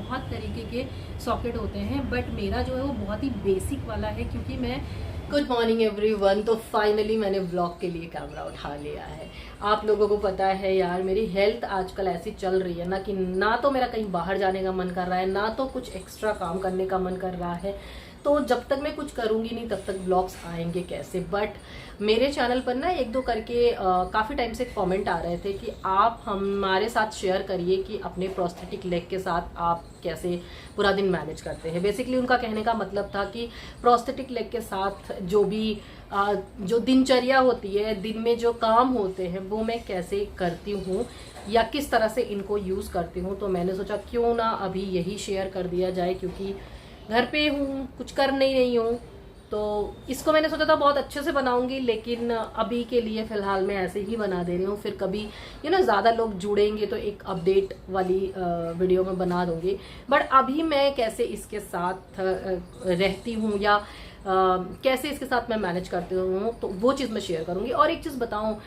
बहुत तरीके के सॉकेट होते हैं, बट मेरा जो है वो बहुत ही बेसिक वाला है, क्योंकि मैं गुड मॉर्निंग एवरीवन। तो फाइनली मैंने व्लॉग के लिए कैमरा उठा लिया है। आप लोगों को पता है यार, मेरी हेल्थ आजकल ऐसी चल रही है ना कि ना तो मेरा कहीं बाहर जाने का मन कर रहा है, ना तो कुछ एक्स्ट्रा काम करने का मन कर रहा है। तो जब तक मैं कुछ करूँगी नहीं तब तक व्लॉग्स आएंगे कैसे। बट मेरे चैनल पर ना एक दो करके काफ़ी टाइम से कमेंट आ रहे थे कि आप हमारे साथ शेयर करिए कि अपने प्रोस्थेटिक लेग के साथ आप कैसे पूरा दिन मैनेज करते हैं। बेसिकली उनका कहने का मतलब था कि प्रोस्थेटिक लेग के साथ जो भी जो दिनचर्या होती है, दिन में जो काम होते हैं, वो मैं कैसे करती हूँ या किस तरह से इनको यूज़ करती हूँ। तो मैंने सोचा क्यों ना अभी यही शेयर कर दिया जाए, क्योंकि घर पे हूँ, कुछ कर नहीं हूँ, तो इसको मैंने सोचा था बहुत अच्छे से बनाऊंगी, लेकिन अभी के लिए फ़िलहाल मैं ऐसे ही बना दे रही हूँ। फिर कभी ज़्यादा लोग जुड़ेंगे तो एक अपडेट वाली वीडियो में बना दूंगी। बट अभी मैं कैसे इसके साथ रहती हूँ या कैसे इसके साथ मैं मैनेज करती हूँ, तो वो चीज़ मैं शेयर करूँगी। और एक चीज़ बताऊँ,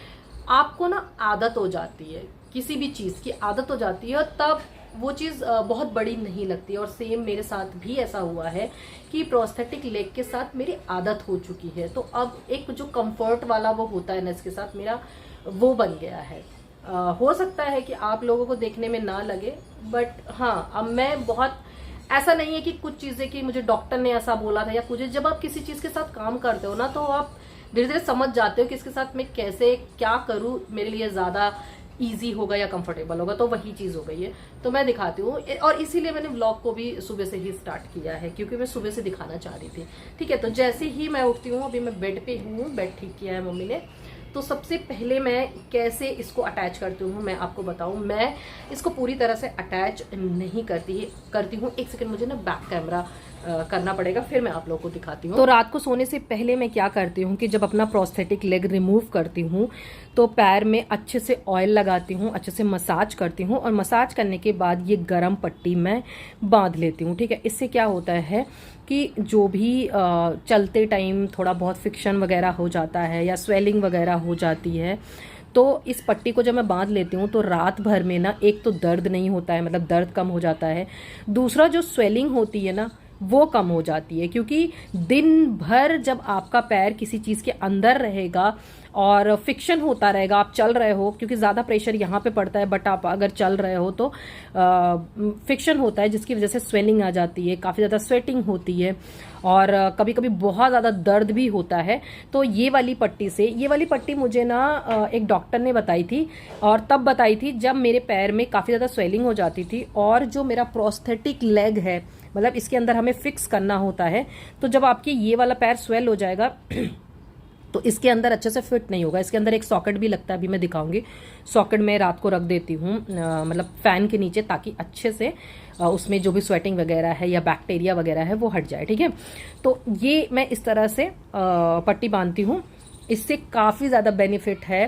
आपको ना आदत हो जाती है, किसी भी चीज़ की आदत हो जाती है, और तब वो चीज़ बहुत बड़ी नहीं लगती। और सेम मेरे साथ भी ऐसा हुआ है कि प्रोस्थेटिक लेग के साथ मेरी आदत हो चुकी है। तो अब एक जो कंफर्ट वाला वो होता है ना, इसके साथ मेरा वो बन गया है। हो सकता है कि आप लोगों को देखने में ना लगे, बट हाँ, अब मैं बहुत ऐसा नहीं है कि कुछ चीज़ें कि मुझे डॉक्टर ने ऐसा बोला था या कुछ। जब आप किसी चीज़ के साथ काम करते हो ना, तो आप धीरे धीरे समझ जाते हो कि इसके साथ मैं कैसे क्या करूँ, मेरे लिए ज़्यादा ईजी होगा या कंफर्टेबल होगा। तो वही चीज़ हो गई है, तो मैं दिखाती हूँ। और इसीलिए मैंने व्लॉग को भी सुबह से ही स्टार्ट किया है, क्योंकि मैं सुबह से दिखाना चाह रही थी। ठीक है, तो जैसे ही मैं उठती हूँ, अभी मैं बेड पे हूँ, बेड ठीक किया है मम्मी ने, तो सबसे पहले मैं कैसे इसको अटैच करती हूँ मैं आपको बताऊँ। मैं इसको पूरी तरह से अटैच नहीं करती हूँ। एक सेकंड, मुझे ना बैक कैमरा करना पड़ेगा, फिर मैं आप लोगों को दिखाती हूँ। तो रात को सोने से पहले मैं क्या करती हूँ कि जब अपना प्रोस्थेटिक लेग रिमूव करती हूँ, तो पैर में अच्छे से ऑयल लगाती हूँ, अच्छे से मसाज करती हूँ, और मसाज करने के बाद ये गरम पट्टी मैं बांध लेती हूँ। ठीक है, इससे क्या होता है कि जो भी चलते टाइम थोड़ा बहुत फिक्शन वगैरह हो जाता है या स्वेलिंग वगैरह हो जाती है, तो इस पट्टी को जब मैं बांध लेती हूँ तो रात भर में ना, एक तो दर्द नहीं होता है, मतलब दर्द कम हो जाता है, दूसरा जो स्वेलिंग होती है ना वो कम हो जाती है। क्योंकि दिन भर जब आपका पैर किसी चीज़ के अंदर रहेगा और फिक्शन होता रहेगा, आप चल रहे हो, क्योंकि ज़्यादा प्रेशर यहाँ पे पड़ता है, बट आप अगर चल रहे हो तो फिक्शन होता है, जिसकी वजह से स्वेलिंग आ जाती है, काफ़ी ज़्यादा स्वेटिंग होती है, और कभी कभी बहुत ज़्यादा दर्द भी होता है। तो ये वाली पट्टी मुझे ना एक डॉक्टर ने बताई थी, और तब बताई थी जब मेरे पैर में काफ़ी ज़्यादा स्वेलिंग हो जाती थी, और जो मेरा प्रोस्थेटिक लेग है, मतलब इसके अंदर हमें फिक्स करना होता है। तो जब आपकी ये वाला पैर स्वेल हो जाएगा तो इसके अंदर अच्छे से फिट नहीं होगा। इसके अंदर एक सॉकेट भी लगता है, अभी मैं दिखाऊंगी। सॉकेट में रात को रख देती हूँ मतलब फैन के नीचे, ताकि अच्छे से उसमें जो भी स्वेटिंग वगैरह है या बैक्टीरिया वगैरह है वो हट जाए। ठीक है, तो ये मैं इस तरह से पट्टी बांधती हूँ। इससे काफ़ी ज़्यादा बेनिफिट है।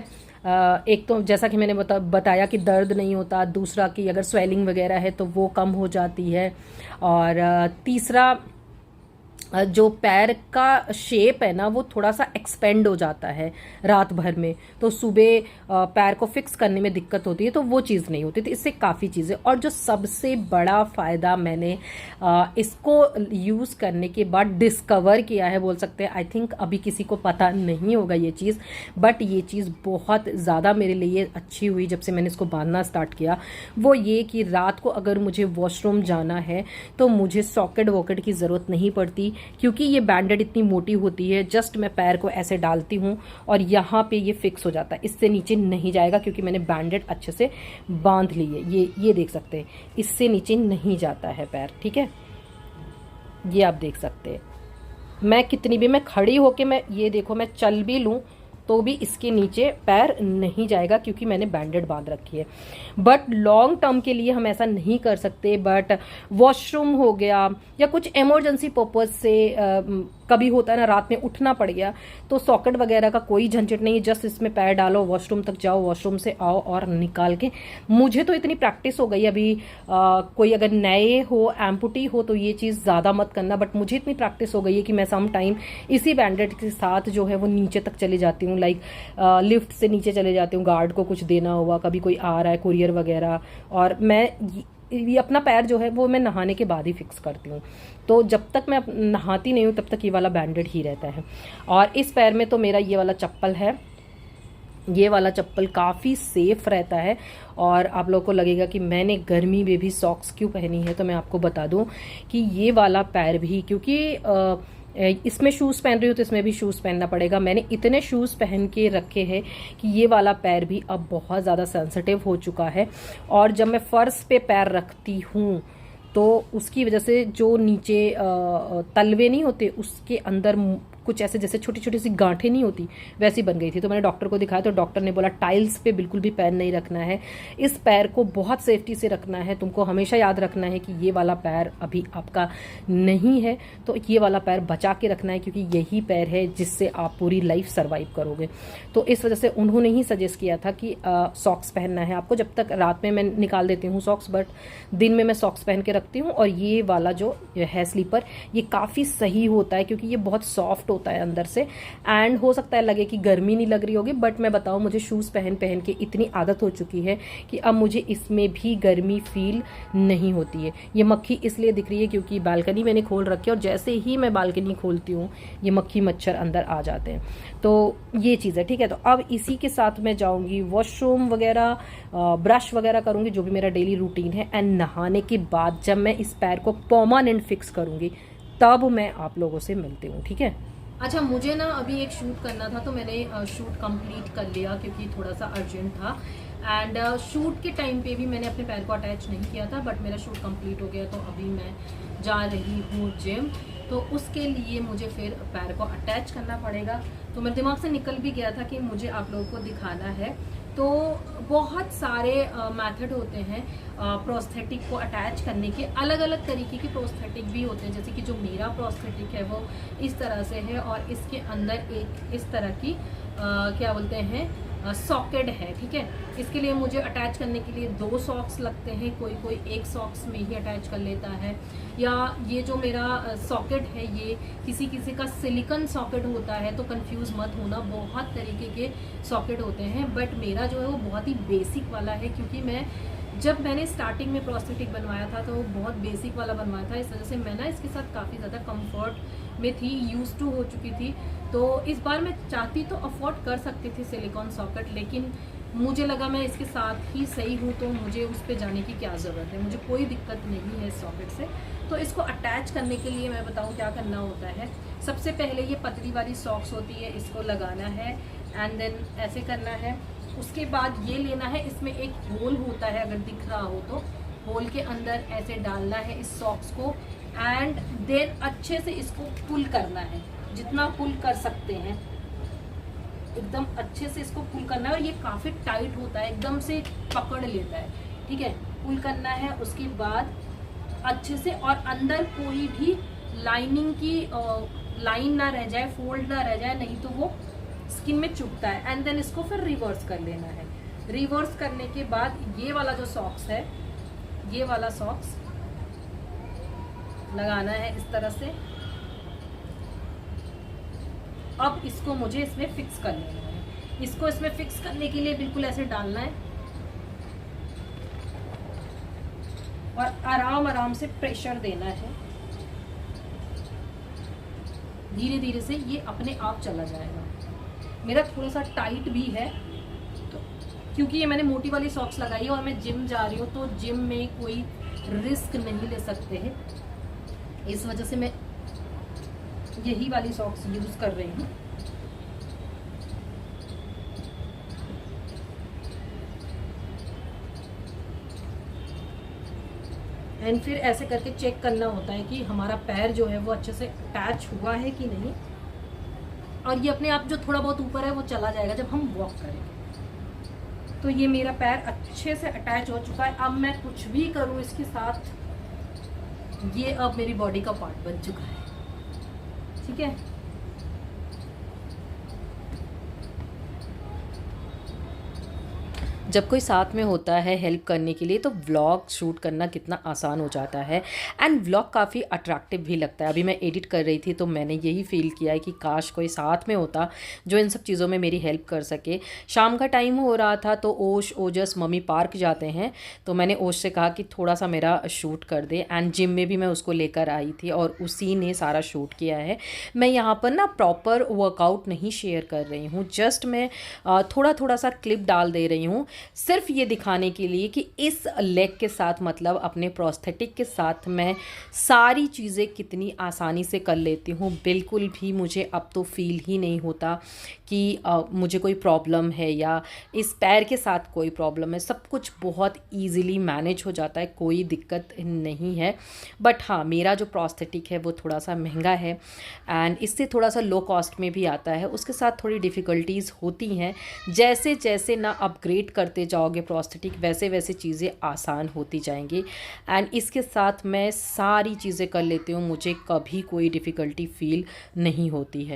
एक तो जैसा कि मैंने बताया कि दर्द नहीं होता, दूसरा कि अगर स्वेलिंग वगैरह है तो वो कम हो जाती है, और तीसरा जो पैर का शेप है ना वो थोड़ा सा एक्सपेंड हो जाता है रात भर में, तो सुबह पैर को फिक्स करने में दिक्कत होती है, तो वो चीज़ नहीं होती। तो इससे काफ़ी चीज़ें, और जो सबसे बड़ा फ़ायदा मैंने इसको यूज़ करने के बाद डिस्कवर किया है, बोल सकते हैं, आई थिंक अभी किसी को पता नहीं होगा ये चीज़, बट ये चीज़ बहुत ज़्यादा मेरे लिए अच्छी हुई जब से मैंने इसको बांधना स्टार्ट किया। वो ये कि रात को अगर मुझे वॉशरूम जाना है तो मुझे सॉकेट वॉकेट की ज़रूरत नहीं पड़ती, क्योंकि ये बैंडेड इतनी मोटी होती है। जस्ट मैं पैर को ऐसे डालती हूँ और यहाँ पे ये फिक्स हो जाता है, इससे नीचे नहीं जाएगा, क्योंकि मैंने बैंडेड अच्छे से बांध ली है। ये देख सकते हैं, इससे नीचे नहीं जाता है पैर। ठीक है, ये आप देख सकते हैं। मैं कितनी भी मैं खड़ी होके मैं ये देखो मैं चल भी लूँ तो भी इसके नीचे पैर नहीं जाएगा, क्योंकि मैंने बैंडेड बांध रखी है। बट लॉन्ग टर्म के लिए हम ऐसा नहीं कर सकते। बट वॉशरूम हो गया या कुछ इमरजेंसी पर्पज से कभी होता है ना, रात में उठना पड़ गया, तो सॉकेट वगैरह का कोई झंझट नहीं, जस्ट इसमें पैर डालो, वॉशरूम तक जाओ, वॉशरूम से आओ और निकाल के। मुझे तो इतनी प्रैक्टिस हो गई अभी। कोई अगर नए हो, एम्पुटी हो, तो ये चीज़ ज़्यादा मत करना, बट मुझे इतनी प्रैक्टिस हो गई है कि मैं सम टाइम इसी बैंडेड के साथ जो है वो नीचे तक चली जाती हूँ। लाइक लिफ्ट से नीचे चले जाती हूँ, गार्ड को कुछ देना हुआ, कभी कोई आ रहा है कुरियर वगैरह, और मैं ये अपना पैर जो है वो मैं नहाने के बाद ही फिक्स करती हूँ। तो जब तक मैं नहाती नहीं हूँ तब तक ये वाला बैंडेड ही रहता है। और इस पैर में तो मेरा ये वाला चप्पल है, ये वाला चप्पल काफ़ी सेफ रहता है। और आप लोगों को लगेगा कि मैंने गर्मी में भी सॉक्स क्यों पहनी है, तो मैं आपको बता दूं कि ये वाला पैर भी, क्योंकि इसमें शूज़ पहन रही हूँ तो इसमें भी शूज़ पहनना पड़ेगा। मैंने इतने शूज़ पहन के रखे हैं कि ये वाला पैर भी अब बहुत ज़्यादा सेंसिटिव हो चुका है। और जब मैं फर्श पे पैर रखती हूँ तो उसकी वजह से जो नीचे तलवे नहीं होते उसके अंदर कुछ ऐसे जैसे छोटी छोटी सी गांठें नहीं होती वैसी बन गई थी। तो मैंने डॉक्टर को दिखाया तो डॉक्टर ने बोला टाइल्स पे बिल्कुल भी पैर नहीं रखना है, इस पैर को बहुत सेफ्टी से रखना है, तुमको हमेशा याद रखना है कि ये वाला पैर अभी आपका नहीं है, तो ये वाला पैर बचा के रखना है क्योंकि यही पैर है जिससे आप पूरी लाइफ सर्वाइव करोगे। तो इस वजह से उन्होंने ही सजेस्ट किया था कि सॉक्स पहनना है आपको। जब तक रात में मैं निकाल देती हूँ सॉक्स, बट दिन में मैं सॉक्स पहन के रखती हूँ। और ये वाला जो है स्लीपर, ये काफ़ी सही होता है क्योंकि ये बहुत सॉफ्ट होता है अंदर से। एंड हो सकता है लगे कि गर्मी नहीं लग रही होगी, बट मैं बताऊं मुझे शूज़ पहन पहन के इतनी आदत हो चुकी है कि अब मुझे इसमें भी गर्मी फील नहीं होती है। ये मक्खी इसलिए दिख रही है क्योंकि बालकनी मैंने खोल रखी है और जैसे ही मैं बालकनी खोलती हूँ ये मक्खी मच्छर अंदर आ जाते हैं। तो ये चीज़ है, ठीक है। तो अब इसी के साथ मैं जाऊँगी वॉशरूम वगैरह, ब्रश वगैरह करूँगी जो भी मेरा डेली रूटीन है। एंड नहाने के बाद जब मैं इस पैर को परमानेंट फिक्स करूँगी तब मैं आप लोगों से मिलती हूँ, ठीक है। अच्छा, मुझे ना अभी एक शूट करना था तो मैंने शूट कंप्लीट कर लिया क्योंकि थोड़ा सा अर्जेंट था। एंड शूट के टाइम पे भी मैंने अपने पैर को अटैच नहीं किया था, बट मेरा शूट कंप्लीट हो गया। तो अभी मैं जा रही हूँ जिम, तो उसके लिए मुझे फिर पैर को अटैच करना पड़ेगा। तो मेरे दिमाग से निकल भी गया था कि मुझे आप लोगों को दिखाना है। तो बहुत सारे मेथड होते हैं प्रोस्थेटिक को अटैच करने के, अलग अलग तरीके के प्रोस्थेटिक भी होते हैं। जैसे कि जो मेरा प्रोस्थेटिक है वो इस तरह से है और इसके अंदर एक इस तरह की क्या बोलते हैं सॉकेट है, ठीक है। इसके लिए मुझे अटैच करने के लिए 2 सॉक्स लगते हैं, कोई कोई 1 सॉक्स में ही अटैच कर लेता है। या ये जो मेरा सॉकेट है ये किसी किसी का सिलिकॉन सॉकेट होता है, तो कंफ्यूज मत होना, बहुत तरीके के सॉकेट होते हैं। बट मेरा जो है वो बहुत ही बेसिक वाला है क्योंकि जब मैंने स्टार्टिंग में प्रोस्थेटिक बनवाया था तो वो बहुत बेसिक वाला बनवाया था। इस वजह से मैं ना इसके साथ काफ़ी ज़्यादा कंफर्ट में थी, यूज टू हो चुकी थी। तो इस बार मैं चाहती तो अफोर्ड कर सकती थी सिलिकॉन सॉकेट, लेकिन मुझे लगा मैं इसके साथ ही सही हूँ तो मुझे उस पर जाने की क्या ज़रूरत है, मुझे कोई दिक्कत नहीं है इस सॉकेट से। तो इसको अटैच करने के लिए मैं बताऊँ क्या करना होता है। सबसे पहले ये पतली वाली सॉक्स होती है, इसको लगाना है एंड देन ऐसे करना है। उसके बाद ये लेना है, इसमें एक होल होता है, अगर दिख रहा हो तो होल के अंदर ऐसे डालना है इस सॉक्स को एंड देन अच्छे से इसको पुल करना है, जितना पुल कर सकते हैं एकदम अच्छे से इसको पुल करना है। और ये काफ़ी टाइट होता है, एकदम से पकड़ लेता है, ठीक है। पुल करना है, उसके बाद अच्छे से, और अंदर कोई भी लाइनिंग की लाइन ना रह जाए, फोल्ड ना रह जाए, नहीं तो वो स्किन में चुभता है। एंड देन इसको फिर रिवर्स कर लेना है। रिवर्स करने के बाद ये वाला जो सॉक्स है, ये वाला सॉक्स लगाना है इस तरह से। अब इसको मुझे इसमें फिक्स कर लेना है। इसको इसमें फिक्स करने के लिए बिल्कुल ऐसे डालना है और आराम आराम से प्रेशर देना है। धीरे धीरे से ये अपने आप चला जाएगा। मेरा थोड़ा सा टाइट भी है तो क्योंकि ये मैंने मोटी वाली सॉक्स लगाई है और मैं जिम जा रही हूँ, तो जिम में कोई रिस्क नहीं ले सकते हैं, इस वजह से मैं यही वाली सॉक्स यूज कर रही हूँ। एंड फिर ऐसे करके चेक करना होता है कि हमारा पैर जो है वो अच्छे से अटैच हुआ है कि नहीं। और ये अपने आप जो थोड़ा बहुत ऊपर है वो चला जाएगा जब हम वॉक करेंगे। तो ये मेरा पैर अच्छे से अटैच हो चुका है। अब मैं कुछ भी करूँ इसके साथ, ये अब मेरी बॉडी का पार्ट बन चुका है, ठीक है। जब कोई साथ में होता है हेल्प करने के लिए तो व्लॉग शूट करना कितना आसान हो जाता है एंड व्लॉग काफ़ी अट्रैक्टिव भी लगता है। अभी मैं एडिट कर रही थी तो मैंने यही फील किया है कि काश कोई साथ में होता जो इन सब चीज़ों में मेरी हेल्प कर सके। शाम का टाइम हो रहा था तो ओजस मम्मी पार्क जाते हैं तो मैंने ओश से कहा कि थोड़ा सा मेरा शूट कर दे एंड जिम में भी मैं उसको लेकर आई थी और उसी ने सारा शूट किया है। मैं यहाँ पर ना प्रॉपर वर्कआउट नहीं शेयर कर रही हूँ, जस्ट मैं थोड़ा थोड़ा सा क्लिप डाल दे रही हूँ सिर्फ ये दिखाने के लिए कि इस लेग के साथ मतलब अपने प्रोस्थेटिक के साथ मैं सारी चीज़ें कितनी आसानी से कर लेती हूँ। बिल्कुल भी मुझे अब तो फील ही नहीं होता कि मुझे कोई प्रॉब्लम है या इस पैर के साथ कोई प्रॉब्लम है। सब कुछ बहुत ईजिली मैनेज हो जाता है, कोई दिक्कत नहीं है। बट हाँ, मेरा जो प्रोस्थेटिक है वो थोड़ा सा महंगा है एंड इससे थोड़ा सा लो कॉस्ट में भी आता है, उसके साथ थोड़ी डिफ़िकल्टीज़ होती हैं। जैसे जैसे ना अपग्रेड करते जाओगे प्रोस्थेटिक वैसे वैसे चीज़ें आसान होती जाएंगी एंड इसके साथ मैं सारी चीज़ें कर लेती हूँ, मुझे कभी कोई डिफ़िकल्टी फ़ील नहीं होती है।